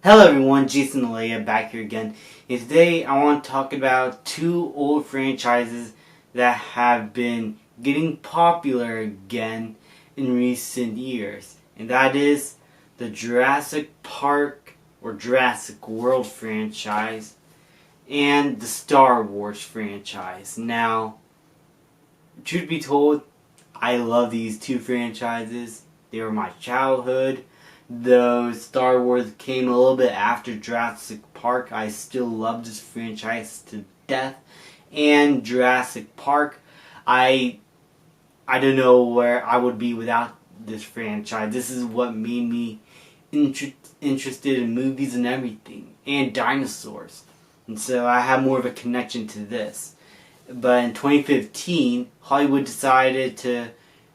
Hello everyone, Jason Alea back here again. And today I want to talk about two old franchises that have been getting popular again in recent years. And that is the Jurassic Park or Jurassic World franchise and the Star Wars franchise. Now, truth be told, I love these two franchises. They were my childhood. Though Star Wars came a little bit after Jurassic Park, I still love this franchise to death. And Jurassic Park, I don't know where I would be without this franchise. This is what made me interested in movies and everything, and dinosaurs. And so I have more of a connection to this. But in 2015, Hollywood decided to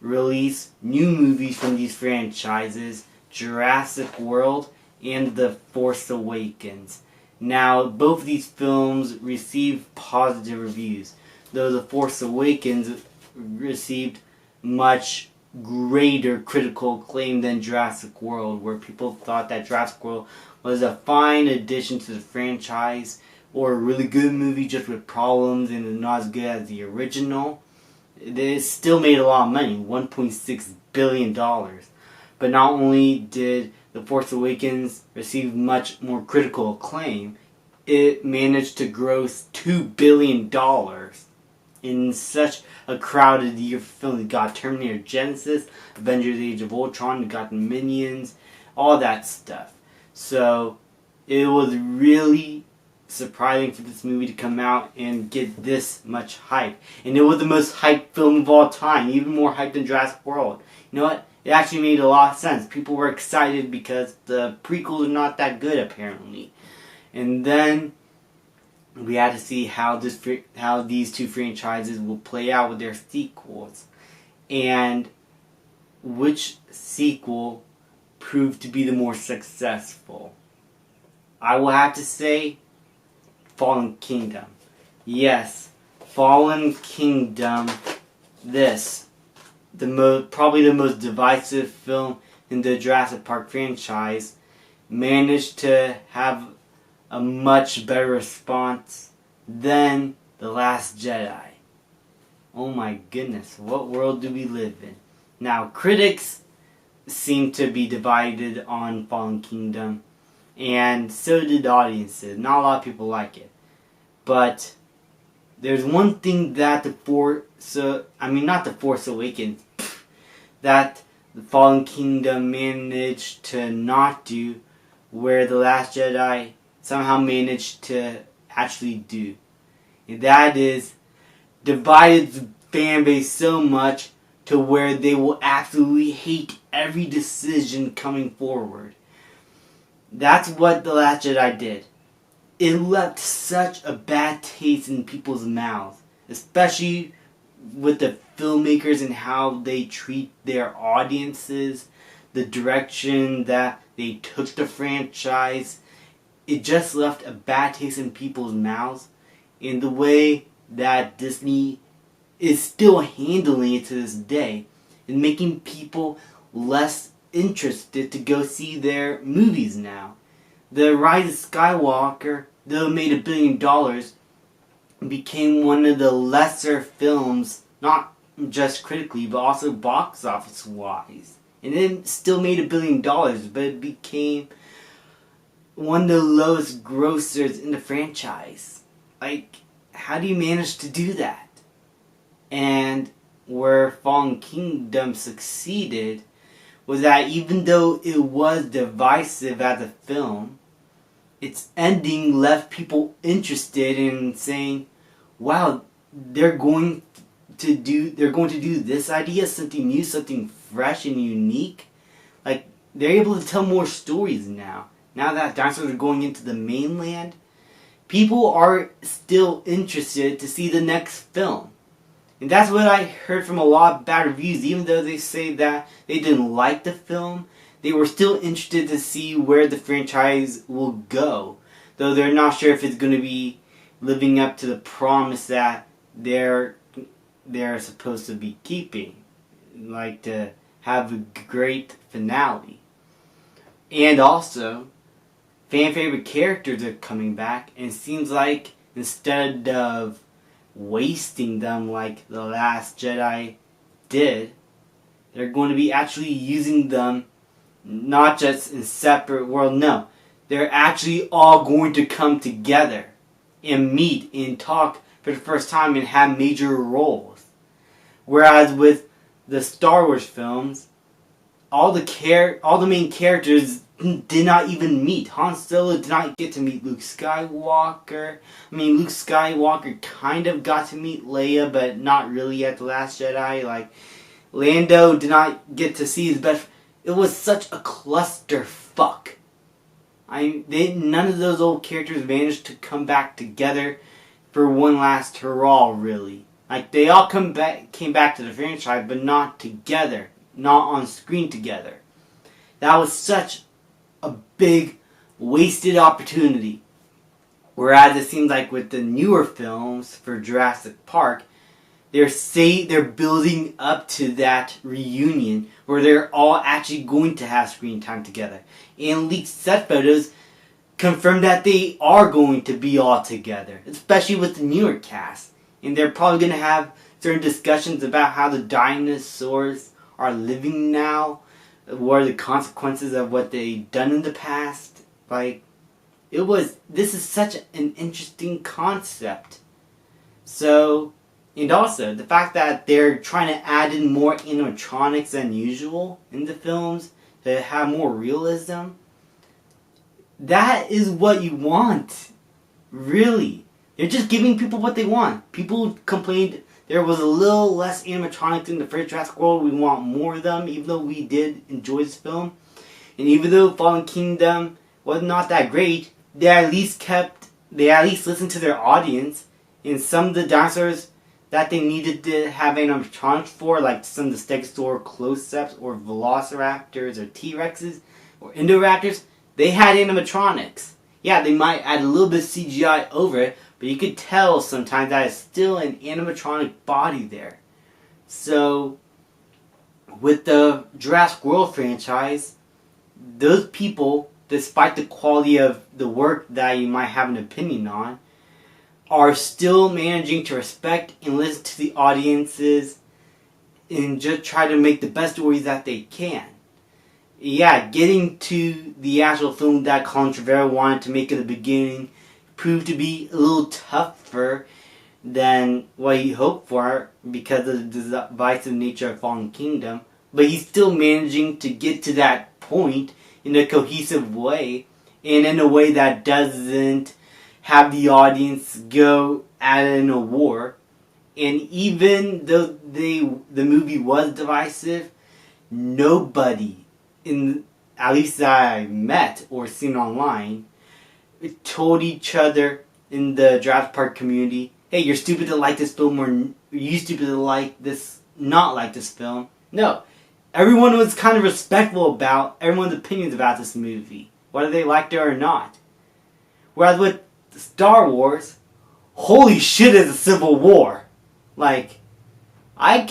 release new movies from these franchises, Jurassic World and The Force Awakens. Now, both of these films received positive reviews, though The Force Awakens received much greater critical acclaim than Jurassic World, where people thought that Jurassic World was a fine addition to the franchise, or a really good movie just with problems and not as good as the original. It still made a lot of money, $1.6 billion. But not only did The Force Awakens receive much more critical acclaim, it managed to gross $2 billion in such a crowded year for films. You got Terminator Genesis, Avengers Age of Ultron, you got the Minions, all that stuff. So it was really surprising for this movie to come out and get this much hype. And it was the most hyped film of all time, even more hyped than Jurassic World. You know what? It actually made a lot of sense. People were excited because the prequels are not that good, apparently. And then we had to see how these two franchises will play out with their sequels, and which sequel proved to be the more successful. I will have to say Fallen Kingdom. Yes, Fallen Kingdom. Probably the most divisive film in the Jurassic Park franchise, managed to have a much better response than The Last Jedi. Oh my goodness, what world do we live in? Now, critics seem to be divided on Fallen Kingdom, and so did audiences. Not a lot of people like it. But there's one thing that not The Force Awakens, that the Fallen Kingdom managed to not do, where The Last Jedi somehow managed to actually do. And that is, divided the fan base so much to where they will absolutely hate every decision coming forward. That's what The Last Jedi did. It left such a bad taste in people's mouths, especially with the filmmakers and how they treat their audiences, the direction that they took the franchise. It just left a bad taste in people's mouths, in the way that Disney is still handling it to this day, and making people less interested to go see their movies now. The Rise of Skywalker, though it made $1 billion, became one of the lesser films, not just critically, but also box office wise. And it still made $1 billion, but it became one of the lowest grossers in the franchise. Like, how do you manage to do that? And where Fallen Kingdom succeeded was that even though it was divisive as a film, its ending left people interested in saying, wow, they're going to do this idea, something new, something fresh and unique. Like, they're able to tell more stories now. Now that dinosaurs are going into the mainland, people are still interested to see the next film. And that's what I heard from a lot of bad reviews. Even though they say that they didn't like the film, they were still interested to see where the franchise will go. Though they're not sure if it's going to be living up to the promise that they're supposed to be keeping. Like, to have a great finale. And also, fan favorite characters are coming back, and it seems like instead of wasting them like The Last Jedi did, they're going to be actually using them not just in separate worlds. No, they're actually all going to come together and meet and talk for the first time and have major roles. Whereas with the Star Wars films, all the main characters did not even meet. Han Solo did not get to meet Luke Skywalker. I mean, Luke Skywalker kind of got to meet Leia, but not really at The Last Jedi. Like, Lando did not get to see his best. It was such a clusterfuck. None of those old characters managed to come back together for one last hurrah, really. Like, they all came back to the franchise, but not together. Not on screen together. That was such a big, wasted opportunity. Whereas it seems like with the newer films for Jurassic Park, they're building up to that reunion where they're all actually going to have screen time together. And leaked set photos confirm that they are going to be all together, especially with the newer cast. And they're probably going to have certain discussions about how the dinosaurs are living now, what are the consequences of what they've done in the past. Like, this is such an interesting concept. So, and also, the fact that they're trying to add in more animatronics than usual in the films to have more realism, that is what you want. Really. They're just giving people what they want. People complained there was a little less animatronics in the first Jurassic World. We want more of them, even though we did enjoy this film. And even though Fallen Kingdom was not that great, they at least listened to their audience. And some of the dinosaurs that they needed to have animatronics for, like some of the Stegosaur close-ups or Velociraptors or T-Rexes or Indoraptors, they had animatronics. Yeah, they might add a little bit of CGI over it, but you could tell sometimes that it's still an animatronic body there. So, with the Jurassic World franchise, those people, despite the quality of the work that you might have an opinion on, are still managing to respect and listen to the audiences and just try to make the best stories that they can. Yeah, getting to the actual film that Colin Trevorrow wanted to make at the beginning proved to be a little tougher than what he hoped for because of the divisive nature of Fallen Kingdom. But he's still managing to get to that point in a cohesive way and in a way that doesn't have the audience go at it in a war. And even though the movie was divisive, nobody, at least that I met or seen online, told each other in the Jurassic Park community, hey, you're stupid to like this film, or you stupid to not like this film. No. Everyone was kind of respectful about everyone's opinions about this movie, whether they liked it or not. Whereas with Star Wars, holy shit, it's a civil war. Like, I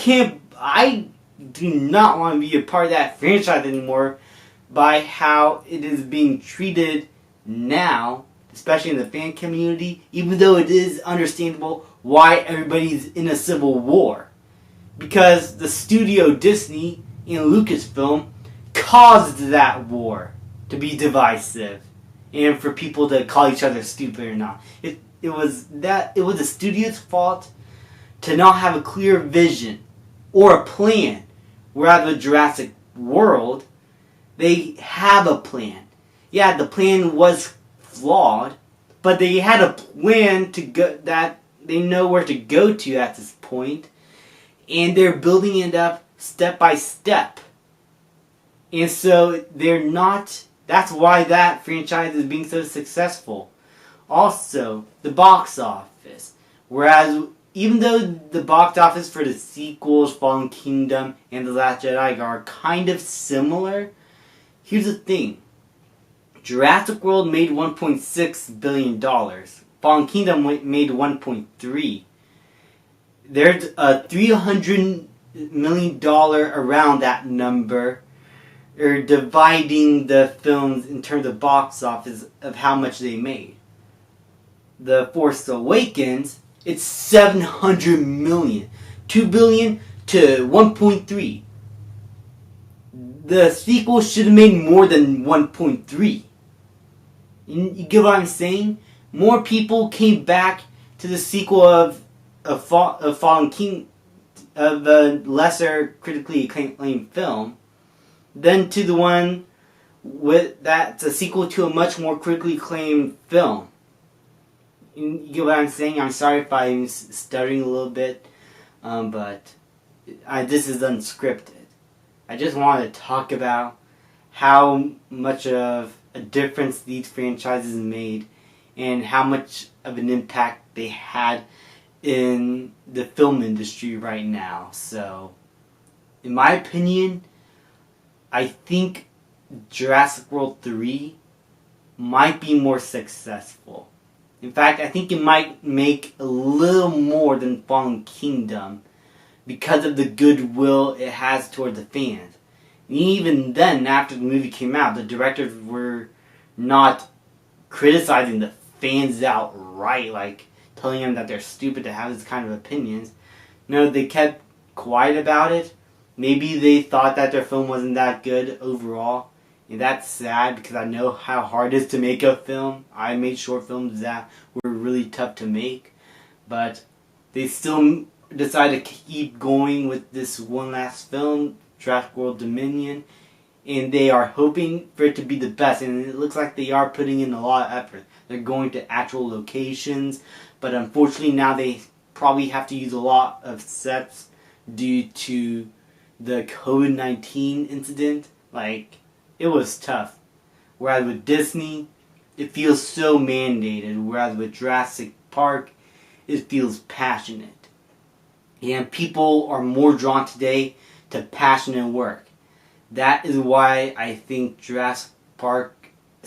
do not want to be a part of that franchise anymore by how it is being treated now, especially in the fan community, even though it is understandable why everybody's in a civil war. Because the studio Disney and Lucasfilm caused that war to be divisive and for people to call each other stupid or not. It was the studio's fault to not have a clear vision or a plan. Whereas with Jurassic World, they have a plan. Yeah, the plan was flawed, but they had a plan to go that they know where to go to at this point, and they're building it up step by step. And so that's why that franchise is being so successful. Also, the box office. Whereas even though the box office for the sequels, Fallen Kingdom and The Last Jedi are kind of similar, here's the thing. Jurassic World made $1.6 billion. Fallen Kingdom made $1.3. There's a $300 million around that number or dividing the films in terms of box office of how much they made. The Force Awakens, it's 700 million. 2 billion to 1.3. The sequel should have made more than 1.3. You get what I'm saying? More people came back to the sequel of Fallen King, of a lesser critically acclaimed film, than to the one that's a sequel to a much more critically acclaimed film. You get what I'm saying? I'm sorry if I'm stuttering a little bit, but this is unscripted. I just want to talk about how much of a difference these franchises made and how much of an impact they had in the film industry right now. So, in my opinion, I think Jurassic World 3 might be more successful. In fact, I think it might make a little more than Fallen Kingdom because of the goodwill it has toward the fans. And even then, after the movie came out, the directors were not criticizing the fans outright, like telling them that they're stupid to have this kind of opinions. No, they kept quiet about it. Maybe they thought that their film wasn't that good overall. And that's sad because I know how hard it is to make a film. I made short films that were really tough to make. But they still decided to keep going with this one last film, Jurassic World Dominion. And they are hoping for it to be the best. And it looks like they are putting in a lot of effort. They're going to actual locations. But unfortunately now they probably have to use a lot of sets due to the COVID-19 incident. Like, it was tough. Whereas with Disney, it feels so mandated. Whereas with Jurassic Park, it feels passionate. And people are more drawn today to passionate work. That is why I think Jurassic Park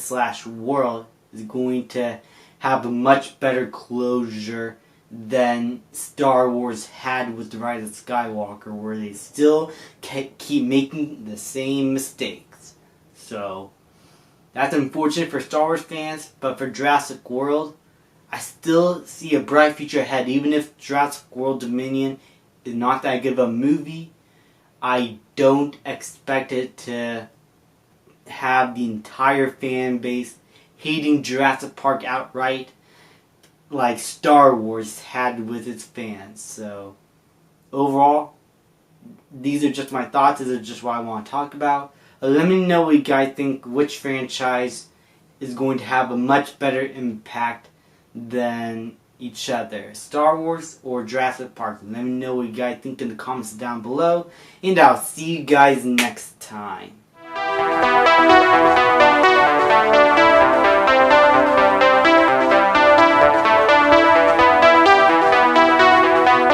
/ World is going to have a much better closure than Star Wars had with The Rise of Skywalker, where they still keep making the same mistakes. So, that's unfortunate for Star Wars fans, but for Jurassic World, I still see a bright future ahead. Even if Jurassic World Dominion is not that good of a movie, I don't expect it to have the entire fan base hating Jurassic Park outright like Star Wars had with its fans. So, overall, these are just my thoughts. These are just what I want to talk about. Let me know what you guys think, which franchise is going to have a much better impact than each other, Star Wars or Jurassic Park. Let me know what you guys think in the comments down below, and I'll see you guys next time.